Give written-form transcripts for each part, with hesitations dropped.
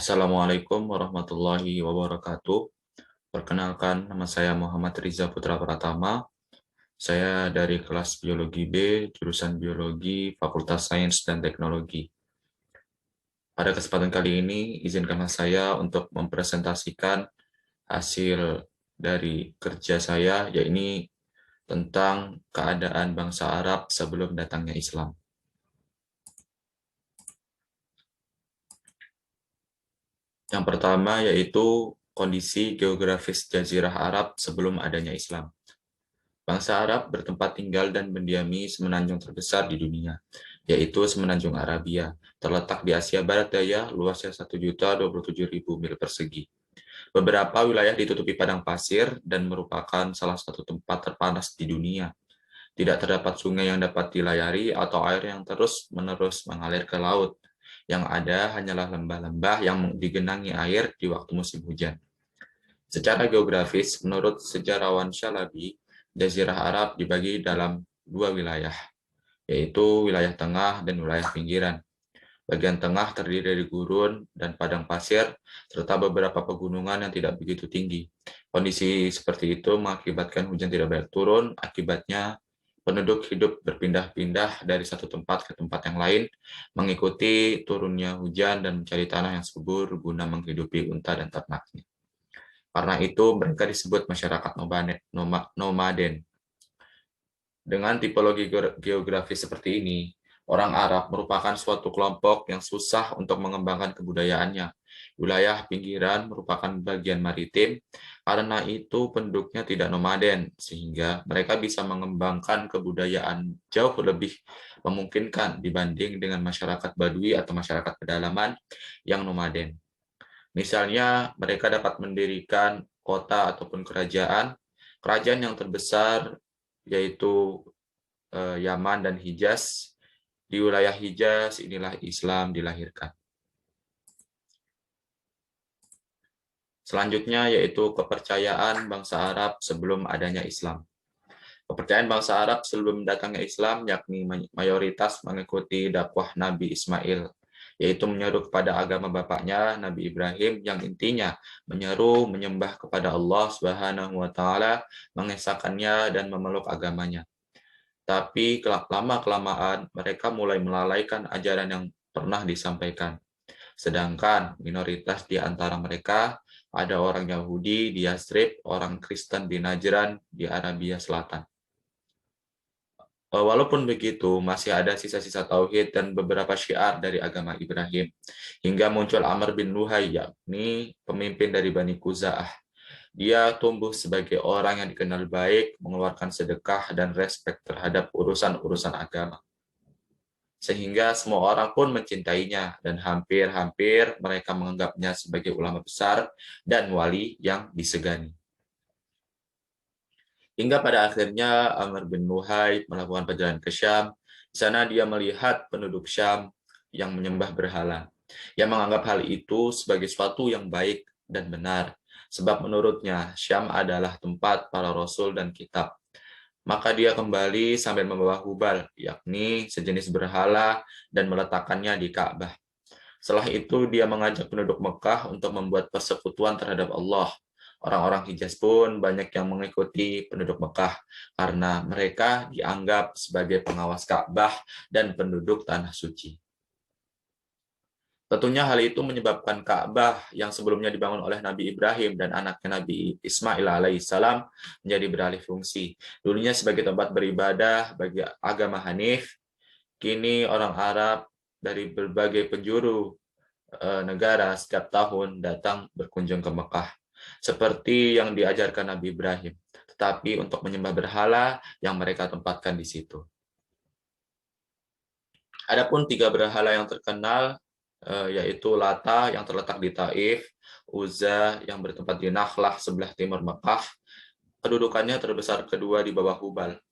Assalamualaikum warahmatullahi wabarakatuh. Perkenalkan, nama saya Muhammad Riza Putra Pratama. Saya dari kelas Biologi B, jurusan Biologi, Fakultas Sains dan Teknologi. Pada kesempatan kali ini, izinkanlah saya untuk mempresentasikan hasil dari kerja saya, yaitu tentang keadaan bangsa Arab sebelum datangnya Islam. Yang pertama yaitu kondisi geografis Jazirah Arab sebelum adanya Islam. Bangsa Arab bertempat tinggal dan mendiami semenanjung terbesar di dunia, yaitu Semenanjung Arabia, terletak di Asia Barat Daya, luasnya 1.027.000 mil persegi. Beberapa wilayah ditutupi padang pasir dan merupakan salah satu tempat terpanas di dunia. Tidak terdapat sungai yang dapat dilayari atau air yang terus-menerus mengalir ke laut. Yang ada hanyalah lembah-lembah yang digenangi air di waktu musim hujan. Secara geografis, menurut sejarawan Syalabi, Jazirah Arab dibagi dalam dua wilayah, yaitu wilayah tengah dan wilayah pinggiran. Bagian tengah terdiri dari gurun dan padang pasir, serta beberapa pegunungan yang tidak begitu tinggi. Kondisi seperti itu mengakibatkan hujan tidak banyak turun, akibatnya penduduk hidup berpindah-pindah dari satu tempat ke tempat yang lain, mengikuti turunnya hujan dan mencari tanah yang subur guna menghidupi unta dan ternaknya. Karena itu mereka disebut masyarakat nomaden. Dengan tipologi geografis seperti ini, orang Arab merupakan suatu kelompok yang susah untuk mengembangkan kebudayaannya. Wilayah pinggiran merupakan bagian maritim, karena itu penduduknya tidak nomaden, sehingga mereka bisa mengembangkan kebudayaan jauh lebih memungkinkan dibanding dengan masyarakat Badui atau masyarakat pedalaman yang nomaden. Misalnya, mereka dapat mendirikan kota ataupun kerajaan. Kerajaan yang terbesar yaitu Yaman dan Hijaz. Di wilayah Hijaz inilah Islam dilahirkan. Selanjutnya yaitu kepercayaan bangsa Arab sebelum adanya Islam. Kepercayaan bangsa Arab sebelum datangnya Islam yakni mayoritas mengikuti dakwah Nabi Ismail, yaitu menyeru kepada agama bapaknya Nabi Ibrahim yang intinya menyeru menyembah kepada Allah Subhanahu wa taala, mengesahkannya dan memeluk agamanya. Tapi lama-kelamaan mereka mulai melalaikan ajaran yang pernah disampaikan. Sedangkan minoritas di antara mereka ada orang Yahudi di Yathrib, orang Kristen di Najran di Arabia Selatan. Walaupun begitu, masih ada sisa-sisa tauhid dan beberapa syiar dari agama Ibrahim. Hingga muncul Amr bin Luhai, yakni pemimpin dari Bani Kuza'ah. Dia tumbuh sebagai orang yang dikenal baik, mengeluarkan sedekah dan respek terhadap urusan-urusan agama. Sehingga semua orang pun mencintainya, dan hampir-hampir mereka menganggapnya sebagai ulama besar dan wali yang disegani. Hingga pada akhirnya Amr bin Luhai melakukan perjalanan ke Syam. Di sana dia melihat penduduk Syam yang menyembah berhala. Yang menganggap hal itu sebagai sesuatu yang baik dan benar. Sebab menurutnya Syam adalah tempat para rasul dan kitab. Maka dia kembali sambil membawa hubal, yakni sejenis berhala, dan meletakkannya di Ka'bah. Setelah itu dia mengajak penduduk Mekah untuk membuat persekutuan terhadap Allah. Orang-orang Hijaz pun banyak yang mengikuti penduduk Mekah karena mereka dianggap sebagai pengawas Ka'bah dan penduduk tanah suci. Tentunya hal itu menyebabkan Ka'bah yang sebelumnya dibangun oleh Nabi Ibrahim dan anaknya Nabi Ismail alaihissalam menjadi beralih fungsi. Dulunya sebagai tempat beribadah bagi agama Hanif, kini orang Arab dari berbagai penjuru negara setiap tahun datang berkunjung ke Mekah, seperti yang diajarkan Nabi Ibrahim, tetapi untuk menyembah berhala yang mereka tempatkan di situ. Adapun tiga berhala yang terkenal yaitu Lata yang terletak di Taif, Uzza yang bertempat di Nakhlah sebelah timur Mekah, kedudukannya terbesar kedua di bawah Hubal,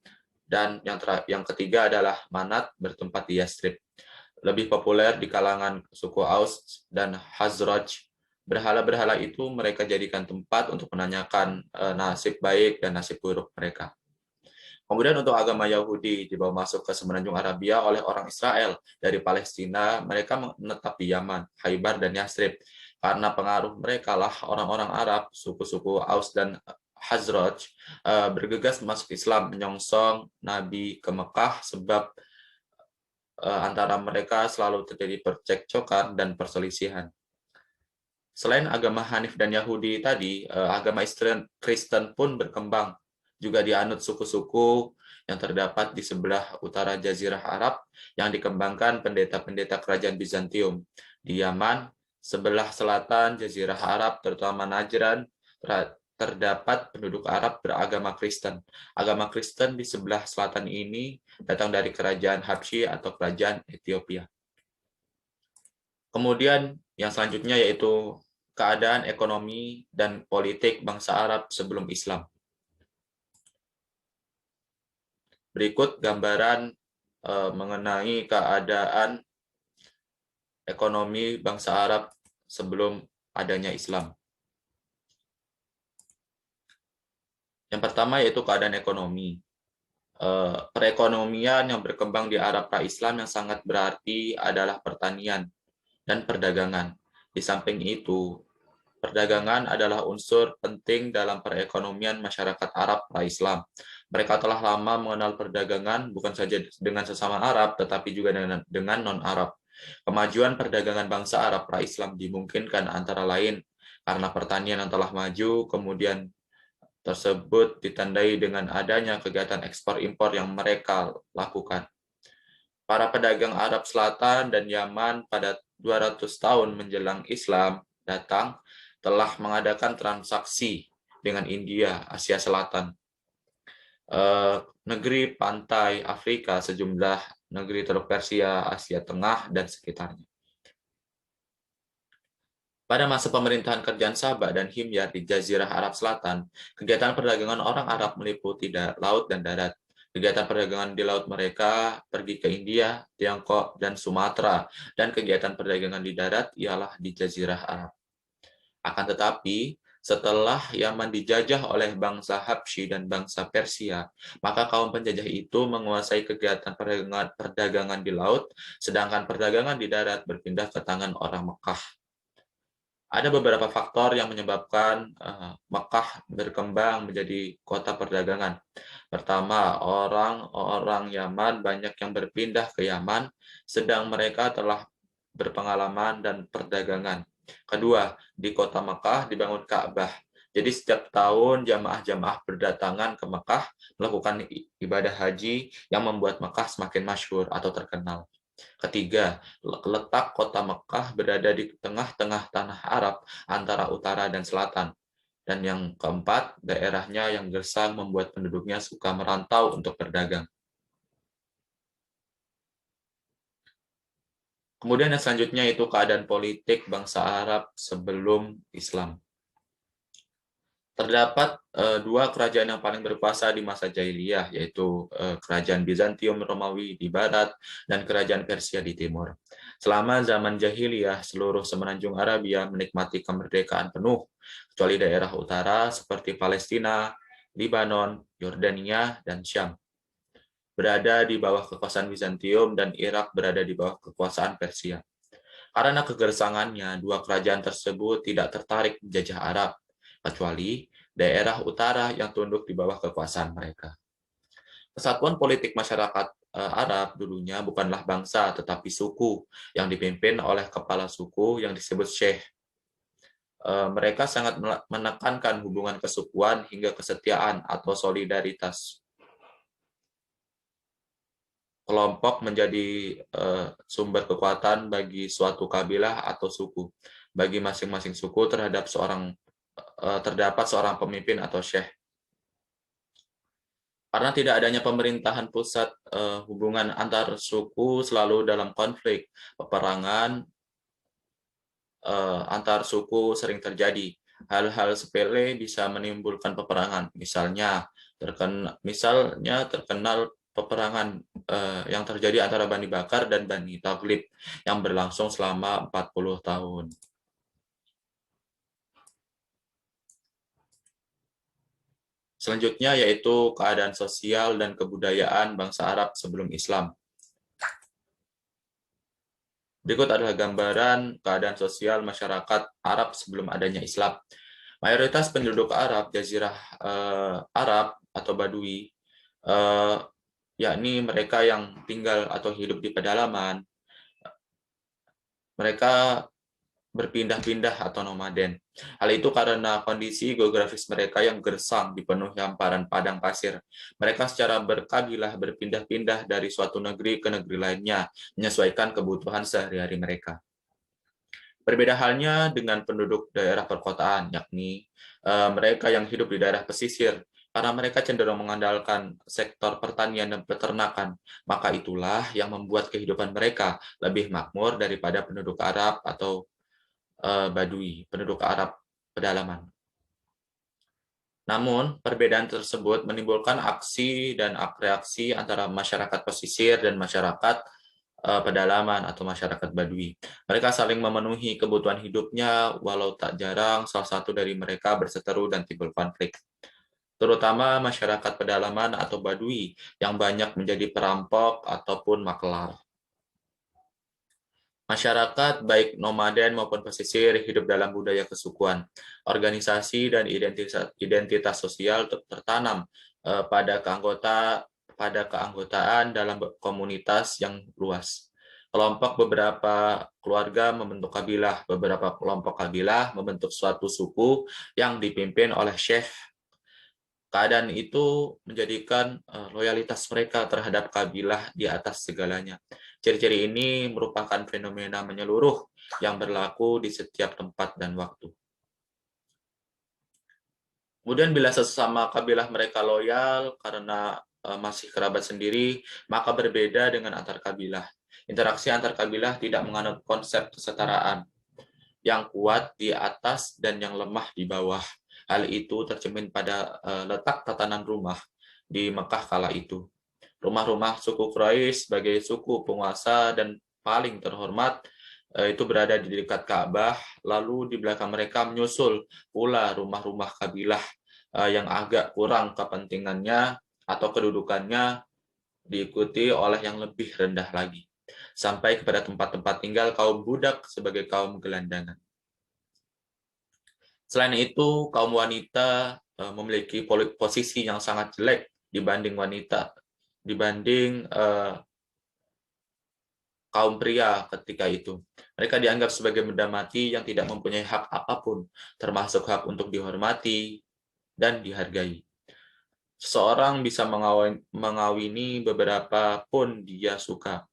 dan yang ketiga adalah Manat bertempat di Yathrib. Lebih populer di kalangan suku Aus dan Khazraj. Berhala-berhala itu mereka jadikan tempat untuk menanyakan nasib baik dan nasib buruk mereka. Kemudian untuk agama Yahudi dibawa masuk ke semenanjung Arabia oleh orang Israel dari Palestina, mereka menetap di Yaman, Khaybar dan Yathrib. Karena pengaruh mereka lah orang-orang Arab, suku-suku Aus dan Hazraj bergegas masuk Islam, menyongsong Nabi ke Mekah sebab antara mereka selalu terjadi percekcokan dan perselisihan. Selain agama Hanif dan Yahudi tadi, agama Kristen pun berkembang. Juga dianut suku-suku yang terdapat di sebelah utara Jazirah Arab yang dikembangkan pendeta-pendeta kerajaan Bizantium. Di Yaman, sebelah selatan Jazirah Arab, terutama Najran, terdapat penduduk Arab beragama Kristen. Agama Kristen di sebelah selatan ini datang dari kerajaan Habsyi atau kerajaan Ethiopia. Kemudian yang selanjutnya yaitu keadaan ekonomi dan politik bangsa Arab sebelum Islam. Berikut gambaran mengenai keadaan ekonomi bangsa Arab sebelum adanya Islam. Yang pertama yaitu keadaan ekonomi. Perekonomian yang berkembang di Arab pra-Islam yang sangat berarti adalah pertanian dan perdagangan. Di samping itu, perdagangan adalah unsur penting dalam perekonomian masyarakat Arab pra-Islam. Mereka telah lama mengenal perdagangan bukan saja dengan sesama Arab, tetapi juga dengan non-Arab. Kemajuan perdagangan bangsa Arab pra-Islam dimungkinkan antara lain karena pertanian yang telah maju, kemudian tersebut ditandai dengan adanya kegiatan ekspor-impor yang mereka lakukan. Para pedagang Arab Selatan dan Yaman pada 200 tahun menjelang Islam datang telah mengadakan transaksi dengan India, Asia Selatan, negeri pantai Afrika, sejumlah negeri Teluk Persia, Asia Tengah, dan sekitarnya. Pada masa pemerintahan kerajaan Sabah dan Himyar di Jazirah Arab Selatan, kegiatan perdagangan orang Arab meliputi laut dan darat. Kegiatan perdagangan di laut mereka pergi ke India, Tiongkok, dan Sumatera, dan kegiatan perdagangan di darat ialah di Jazirah Arab. Akan tetapi, setelah Yaman dijajah oleh bangsa Habsyi dan bangsa Persia, maka kaum penjajah itu menguasai kegiatan perdagangan di laut, sedangkan perdagangan di darat berpindah ke tangan orang Mekah. Ada beberapa faktor yang menyebabkan Mekah berkembang menjadi kota perdagangan. Pertama, orang-orang Yaman banyak yang berpindah ke Yaman, sedang mereka telah berpengalaman dan perdagangan. Kedua, di kota Mekah dibangun Ka'bah. Jadi setiap tahun jamaah-jamaah berdatangan ke Mekah melakukan ibadah haji yang membuat Mekah semakin masyhur atau terkenal. Ketiga, letak kota Mekah berada di tengah-tengah tanah Arab antara utara dan selatan. Dan yang keempat, daerahnya yang gersang membuat penduduknya suka merantau untuk berdagang. Kemudian yang selanjutnya itu keadaan politik bangsa Arab sebelum Islam. Terdapat dua kerajaan yang paling berkuasa di masa jahiliyah, yaitu kerajaan Bizantium Romawi di barat dan kerajaan Persia di timur. Selama zaman jahiliyah, seluruh semenanjung Arabia menikmati kemerdekaan penuh, kecuali daerah utara seperti Palestina, Lebanon, Yordania, dan Syam berada di bawah kekuasaan Bizantium dan Irak berada di bawah kekuasaan Persia. Karena kegersangannya, dua kerajaan tersebut tidak tertarik menjajah Arab, kecuali daerah utara yang tunduk di bawah kekuasaan mereka. Kesatuan politik masyarakat Arab dulunya bukanlah bangsa, tetapi suku yang dipimpin oleh kepala suku yang disebut syekh. Mereka sangat menekankan hubungan kesukuan hingga kesetiaan atau solidaritas. Kelompok menjadi sumber kekuatan bagi suatu kabilah atau suku. Bagi masing-masing suku terdapat seorang pemimpin atau syekh. Karena tidak adanya pemerintahan pusat, hubungan antar suku selalu dalam konflik. Peperangan antar suku sering terjadi. Hal-hal sepele bisa menimbulkan peperangan. Misalnya terkenal peperangan yang terjadi antara Bani Bakar dan Bani Taghlib yang berlangsung selama 40 tahun. Selanjutnya yaitu keadaan sosial dan kebudayaan bangsa Arab sebelum Islam. Berikut adalah gambaran keadaan sosial masyarakat Arab sebelum adanya Islam. Mayoritas penduduk Arab, Jazirah Arab atau Badui, eh, yakni mereka yang tinggal atau hidup di pedalaman, mereka berpindah-pindah atau nomaden. Hal itu karena kondisi geografis mereka yang gersang dipenuhi hamparan padang pasir. Mereka secara berkabilah berpindah-pindah dari suatu negeri ke negeri lainnya, menyesuaikan kebutuhan sehari-hari mereka. Berbeda halnya dengan penduduk daerah perkotaan, yakni mereka yang hidup di daerah pesisir, karena mereka cenderung mengandalkan sektor pertanian dan peternakan, maka itulah yang membuat kehidupan mereka lebih makmur daripada penduduk Arab atau Badui, penduduk Arab pedalaman. Namun, perbedaan tersebut menimbulkan aksi dan reaksi antara masyarakat pesisir dan masyarakat pedalaman atau masyarakat Badui. Mereka saling memenuhi kebutuhan hidupnya, walau tak jarang salah satu dari mereka berseteru dan timbul konflik. Terutama masyarakat pedalaman atau Badui yang banyak menjadi perampok ataupun maklar. Masyarakat, baik nomaden maupun pesisir, hidup dalam budaya kesukuan. Organisasi dan identitas sosial tertanam pada keanggotaan dalam komunitas yang luas. Kelompok beberapa keluarga membentuk kabilah, beberapa kelompok kabilah membentuk suatu suku yang dipimpin oleh syekh. Keadaan itu menjadikan loyalitas mereka terhadap kabilah di atas segalanya. Ciri-ciri ini merupakan fenomena menyeluruh yang berlaku di setiap tempat dan waktu. Kemudian bila sesama kabilah mereka loyal karena masih kerabat sendiri, maka berbeda dengan antar kabilah. Interaksi antar kabilah tidak menganut konsep kesetaraan yang kuat di atas dan yang lemah di bawah. Hal itu tercermin pada letak tatanan rumah di Mekah kala itu. Rumah-rumah suku Quraisy sebagai suku penguasa dan paling terhormat itu berada di dekat Ka'bah, lalu di belakang mereka menyusul pula rumah-rumah kabilah yang agak kurang kepentingannya atau kedudukannya diikuti oleh yang lebih rendah lagi, sampai kepada tempat-tempat tinggal kaum budak sebagai kaum gelandangan. Selain itu, kaum wanita memiliki posisi yang sangat jelek dibanding kaum pria ketika itu. Mereka dianggap sebagai benda mati yang tidak mempunyai hak apapun, termasuk hak untuk dihormati dan dihargai. Seseorang bisa mengawini beberapa pun dia suka,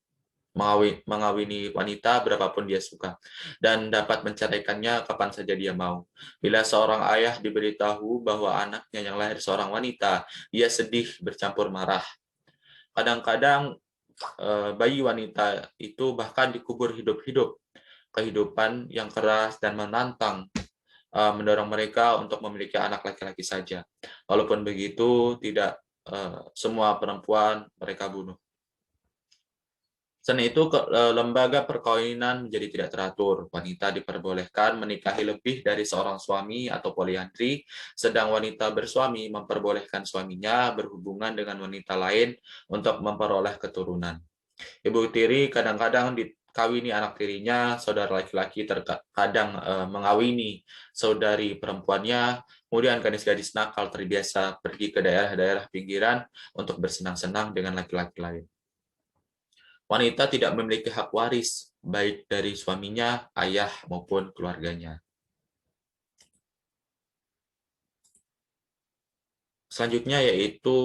mengawini wanita berapapun dia suka, dan dapat menceraikannya kapan saja dia mau. Bila seorang ayah diberitahu bahwa anaknya yang lahir seorang wanita, dia sedih bercampur marah. Kadang-kadang bayi wanita itu bahkan dikubur hidup-hidup. Kehidupan yang keras dan menantang mendorong mereka untuk memiliki anak laki-laki saja. Walaupun begitu, tidak semua perempuan mereka bunuh. Selain itu, lembaga perkawinan menjadi tidak teratur. Wanita diperbolehkan menikahi lebih dari seorang suami atau poliandri, sedang wanita bersuami memperbolehkan suaminya berhubungan dengan wanita lain untuk memperoleh keturunan. Ibu tiri kadang-kadang dikawini anak tirinya, saudara laki-laki terkadang mengawini saudari perempuannya, kemudian gadis-gadis nakal terbiasa pergi ke daerah-daerah pinggiran untuk bersenang-senang dengan laki-laki lain. Wanita tidak memiliki hak waris, baik dari suaminya, ayah, maupun keluarganya. Selanjutnya yaitu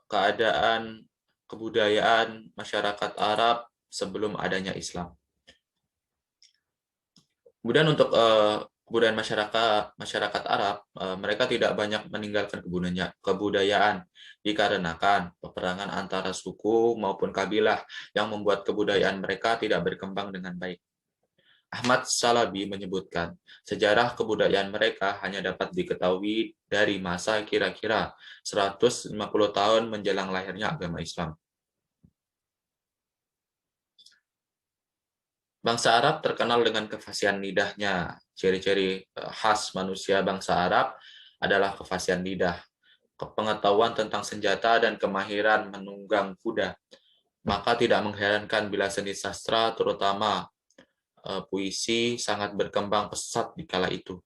keadaan kebudayaan masyarakat Arab sebelum adanya Islam. Kemudian untuk kebudayaan masyarakat Arab, mereka tidak banyak meninggalkan kebudayaan dikarenakan peperangan antara suku maupun kabilah yang membuat kebudayaan mereka tidak berkembang dengan baik. Ahmad Shalabi menyebutkan, sejarah kebudayaan mereka hanya dapat diketahui dari masa kira-kira 150 tahun menjelang lahirnya agama Islam. Bangsa Arab terkenal dengan kefasihan lidahnya. Ciri-ciri khas manusia bangsa Arab adalah kefasihan lidah. pengetahuan tentang senjata dan kemahiran menunggang kuda. Maka tidak mengherankan bila seni sastra, terutama puisi, sangat berkembang pesat di kala itu.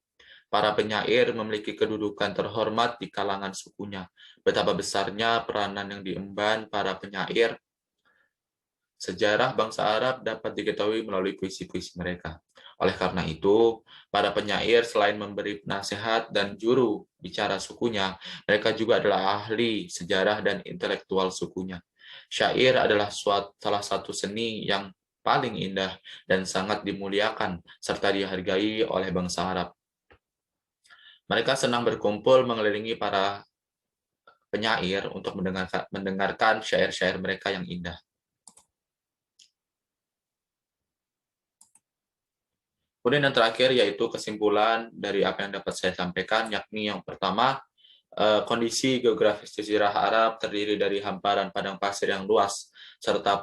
Para penyair memiliki kedudukan terhormat di kalangan sukunya. Betapa besarnya peranan yang diemban para penyair. Sejarah bangsa Arab dapat diketahui melalui puisi-puisi mereka. Oleh karena itu, para penyair selain memberi nasihat dan juru bicara sukunya, mereka juga adalah ahli sejarah dan intelektual sukunya. Syair adalah salah satu seni yang paling indah dan sangat dimuliakan serta dihargai oleh bangsa Arab. Mereka senang berkumpul mengelilingi para penyair untuk mendengarkan syair-syair mereka yang indah. Kemudian yang terakhir yaitu kesimpulan dari apa yang dapat saya sampaikan, yakni yang pertama, kondisi geografis Jazirah Arab terdiri dari hamparan padang pasir yang luas, serta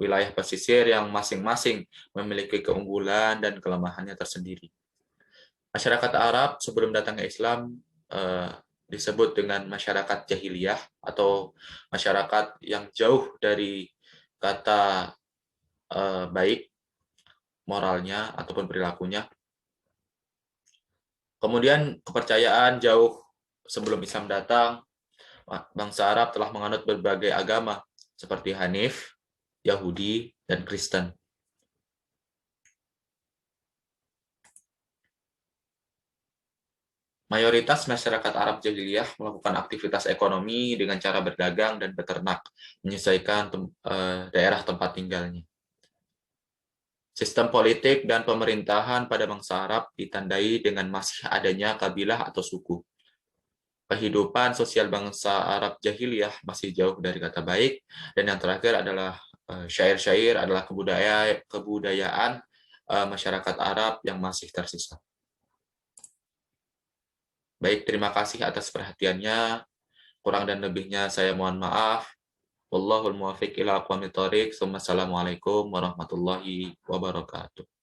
wilayah pesisir yang masing-masing memiliki keunggulan dan kelemahannya tersendiri. Masyarakat Arab sebelum datangnya Islam disebut dengan masyarakat jahiliyah atau masyarakat yang jauh dari kata baik moralnya ataupun perilakunya. Kemudian kepercayaan jauh sebelum Islam datang, bangsa Arab telah menganut berbagai agama seperti Hanif, Yahudi, dan Kristen. Mayoritas masyarakat Arab jahiliyah melakukan aktivitas ekonomi dengan cara berdagang dan beternak, menyesuaikan daerah tempat tinggalnya. Sistem politik dan pemerintahan pada bangsa Arab ditandai dengan masih adanya kabilah atau suku. Kehidupan sosial bangsa Arab jahiliyah masih jauh dari kata baik, dan yang terakhir adalah syair-syair adalah kebudayaan masyarakat Arab yang masih tersisa. Baik, terima kasih atas perhatiannya. Kurang dan lebihnya saya mohon maaf. Wallahul muwaffiq ila aqwamit thoriq. Wassalamualaikum warahmatullahi wabarakatuh.